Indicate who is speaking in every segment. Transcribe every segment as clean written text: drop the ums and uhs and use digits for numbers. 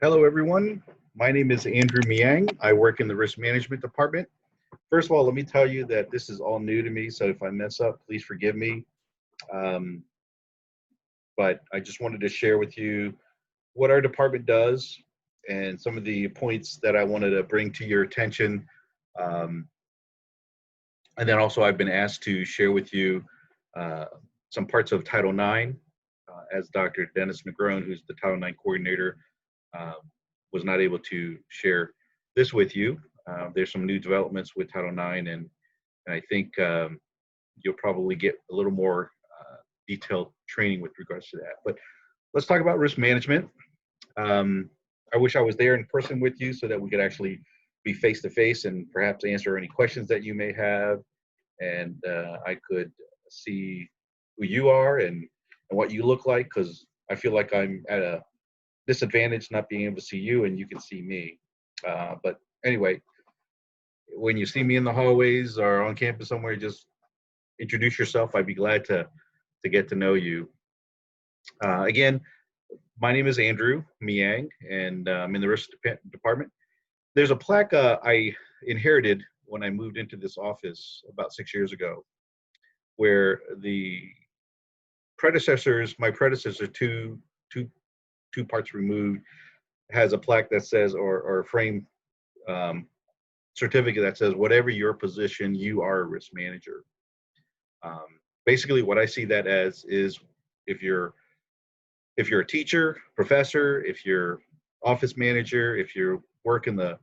Speaker 1: Hello, everyone. My name is Andrew Miang. I work in the risk management department. First of all, let me tell you that this is all new to me, so if I mess up, please forgive me. Um, but I just wanted to share with you what our department does and some of the points that I wanted to bring to your attention. Um, and then also, I've been asked to share with you uh, some parts of Title IX, as Dr. Dennis McGrone, who's the Title IX coordinator, uh, was not able to share this with you. There's some new developments with Title IX, and I think you'll probably get a little more detailed training with regards to that. But let's talk about risk management. Um, I wish I was there in person with you so that we could actually be face to face and perhaps answer any questions that you may have, and I could see who you are and what you look like, because I feel like I'm at a disadvantage not being able to see you and you can see me. But anyway, when you see me in the hallways or on campus somewhere, just introduce yourself. I'd be glad to get to know you. Again, my name is Andrew Miang, and I'm in the risk department. There's a plaque I inherited when I moved into this office about 6 years ago, where my predecessor, two, two parts removed, has a plaque that says, or a frame um, certificate that says, whatever your position, you are a risk manager. Basically, what I see that as is, if you're if you're a teacher, professor, if you're office manager, if you work in the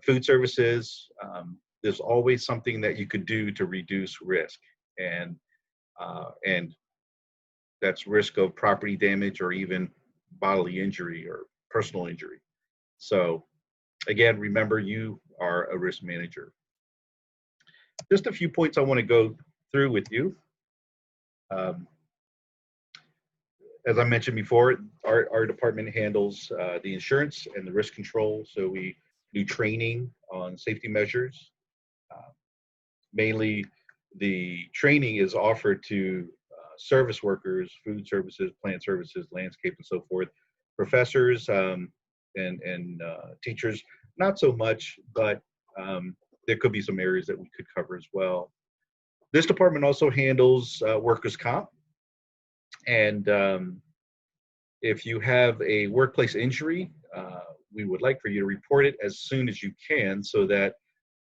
Speaker 1: food services, there's always something that you could do to reduce risk, and that's risk of property damage or even bodily injury or personal injury. So again, remember, you are a risk manager. Just a few points I want to go through with you. Um, as I mentioned before, our department handles the insurance and the risk control. So we do training on safety measures. Uh, Mainly, the training is offered to service workers, food services, plant services, landscape, and so forth. Professors and teachers, not so much, but there could be some areas that we could cover as well. This department also handles workers' comp, and if you have a workplace injury, we would like for you to report it as soon as you can so that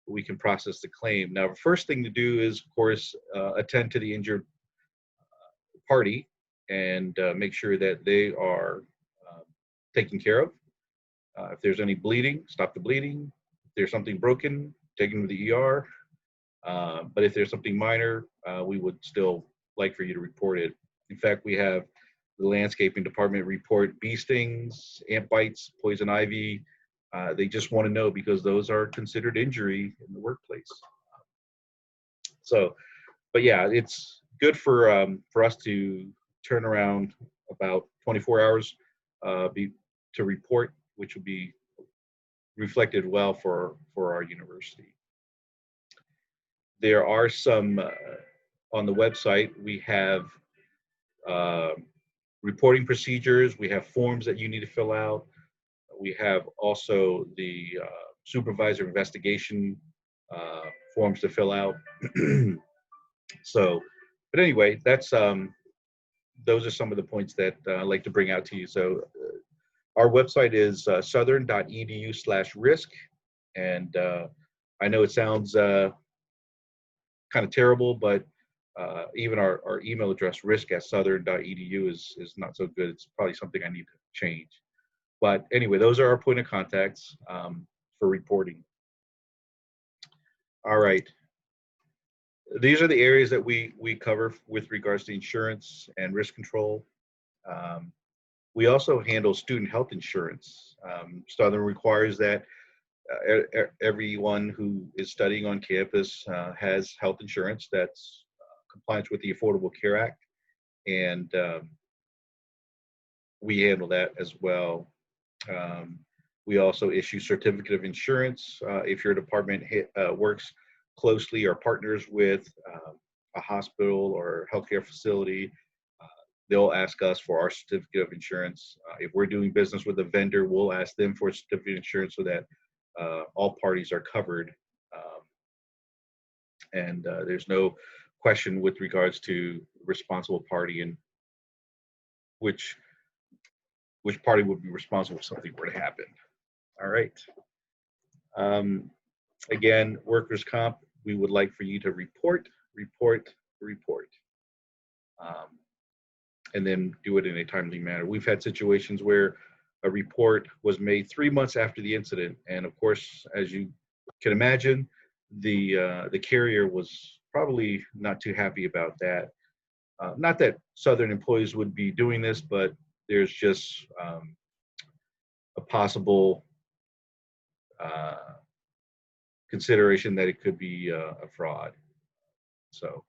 Speaker 1: we can process the claim. Now, the first thing to do is, of course, attend to the injured party and make sure that they are uh, taken care of. If there's any bleeding, stop the bleeding. If there's something broken, take them to the ER. But if there's something minor, we would still like for you to report it. In fact, we have the landscaping department report bee stings, ant bites, poison ivy. They just want to know because those are considered injury in the workplace. So, but yeah, it's good for us to turn around about 24 hours be, to report, which would be reflected well for our university. There are some on the website. We have uh, reporting procedures. We have forms that you need to fill out. We have also the supervisor investigation uh, forms to fill out. So, but anyway, that's those are some of the points that I'd like to bring out to you. So, our website is southern.edu/risk, and I know it sounds kind of terrible, but even our email address, risk@southern.edu, is not so good. It's probably something I need to change. But anyway, those are our point of contacts for reporting. All right. These are the areas that we cover with regards to insurance and risk control. Um, we also handle student health insurance. Southern requires that everyone who is studying on campus has health insurance that's compliant with the Affordable Care Act, and we handle that as well. Um, we also issue certificate of insurance if your department works closely or partners with a hospital or healthcare facility. they'll ask us for our certificate of insurance. If we're doing business with a vendor, we'll ask them for a certificate of insurance so that all parties are covered. Um, and there's no question with regards to responsible party and which which party would be responsible if something were to happen. All right. Um, Again, workers' comp, we would like for you to report, report, report, um, and then do it in a timely manner. We've had situations where a report was made 3 months after the incident, and of course, as you can imagine, the carrier was probably not too happy about that. Not that Southern employees would be doing this, but there's just a possible uh, consideration that it could be a fraud, so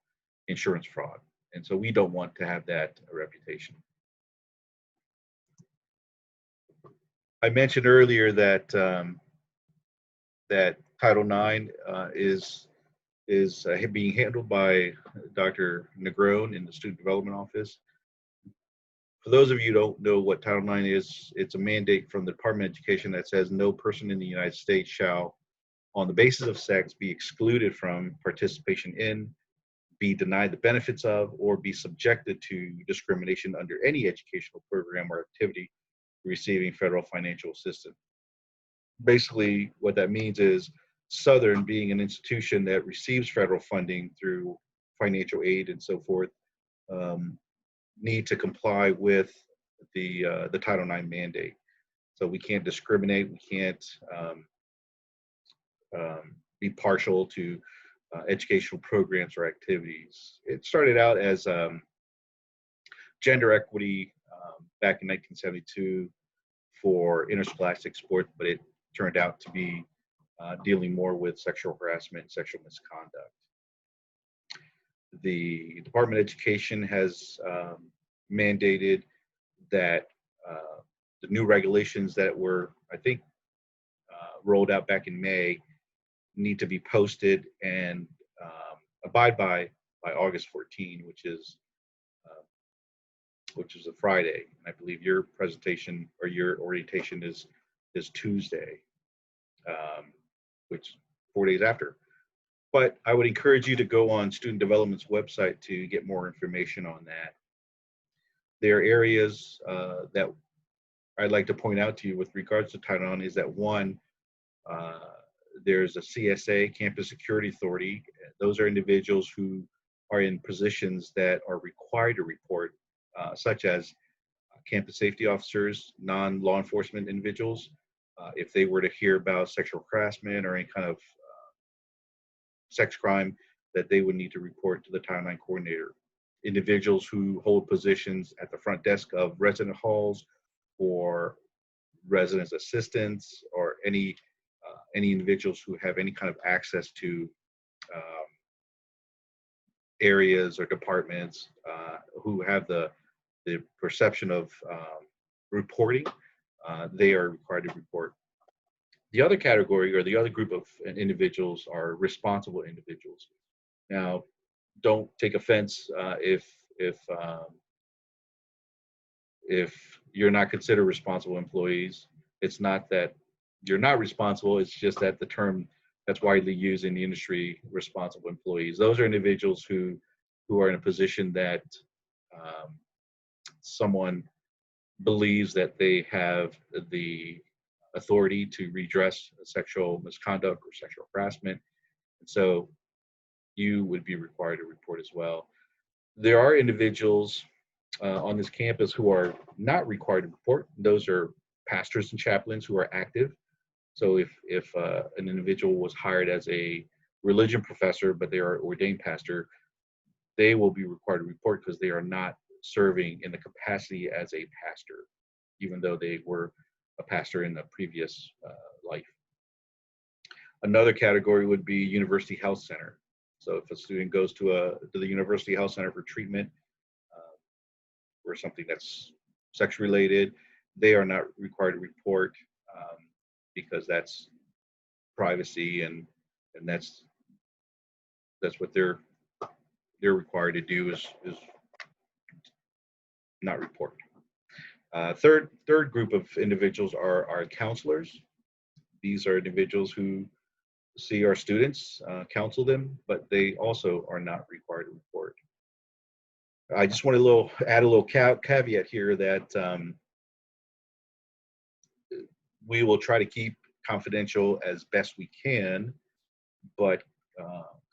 Speaker 1: insurance fraud. And so we don't want to have that reputation. I mentioned earlier that that Title IX is being handled by Dr. Negron in the Student Development Office. For those of you who don't know what Title IX is, it's a mandate from the Department of Education that says no person in the United States shall, on the basis of sex, be excluded from participation in, be denied the benefits of, or be subjected to discrimination under any educational program or activity receiving federal financial assistance. Basically, what that means is Southern, being an institution that receives federal funding through financial aid and so forth, um, need to comply with the Title IX mandate. So we can't discriminate. We can't be partial to educational programs or activities. It started out as gender equity back in 1972 for interscholastic sports, but it turned out to be dealing more with sexual harassment and sexual misconduct. The Department of Education has mandated that the new regulations that were, I think, rolled out back in May need to be posted and abide by August 14, uh, which is a Friday. And I believe your presentation or your orientation is Tuesday, which 4 days after. But I would encourage you to go on Student Development's website to get more information on that. There are areas that I'd like to point out to you with regards to Title IX is that one, uh, there's a CSA, Campus Security Authority. Those are individuals who are in positions that are required to report, such as campus safety officers, non-law enforcement individuals. If they were to hear about sexual harassment or any kind of sex crime, that they would need to report to the Title IX coordinator. Individuals who hold positions at the front desk of resident halls or residence assistants or any individuals who have any kind of access to um, areas or departments who have the perception of reporting, they are required to report. The other category or the other group of individuals are responsible individuals. Now, don't take offense if you're not considered responsible employees. It's not that you're not responsible, it's just that the term that's widely used in the industry, responsible employees, those are individuals who are in a position that um, someone believes that they have the authority to redress sexual misconduct or sexual harassment. And so you would be required to report as well. There are individuals on this campus who are not required to report. Those are pastors and chaplains who are active. So if an individual was hired as a religion professor, but they are ordained pastor, they will be required to report because they are not serving in the capacity as a pastor, even though they were a pastor in the previous life. Another category would be University Health Center. So if a student goes to the University Health Center for treatment or something that's sex related, they are not required to report because that's privacy and that's what they're required to do is not report. Third group of individuals are our counselors. These are individuals who see our students, counsel them, but they also are not required to report. I just want to add a little caveat here that we will try to keep confidential as best we can, but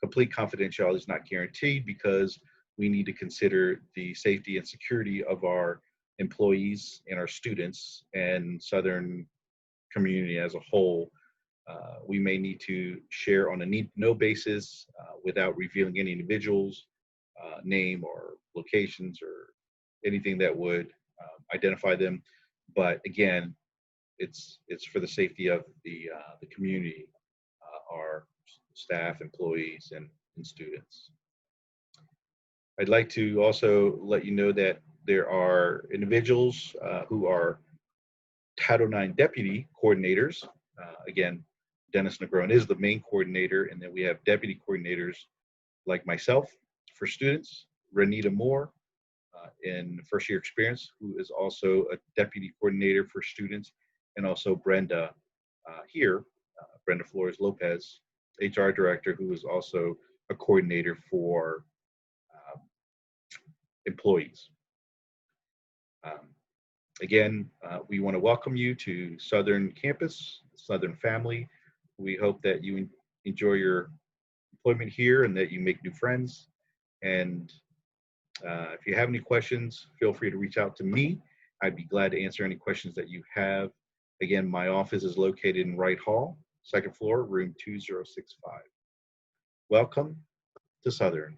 Speaker 1: complete confidentiality is not guaranteed because we need to consider the safety and security of our employees and our students and Southern community as a whole. We may need to share on a need-to-know basis without revealing any individual's name or locations or anything that would identify them. But again, it's for the safety of the community, our staff, employees, and students. I'd like to also let you know that there are individuals who are Title IX deputy coordinators. Again, Dennis Negron is the main coordinator, and then we have deputy coordinators like myself for students, Renita Moore in first year experience, who is also a deputy coordinator for students, and also Brenda Brenda Flores Lopez, HR director, who is also a coordinator for employees. Again, we want to welcome you to Southern Campus, Southern family. We hope that you enjoy your employment here and that you make new friends. And if you have any questions, feel free to reach out to me. I'd be glad to answer any questions that you have. Again, my office is located in Wright Hall, second floor, room 2065. Welcome to Southern.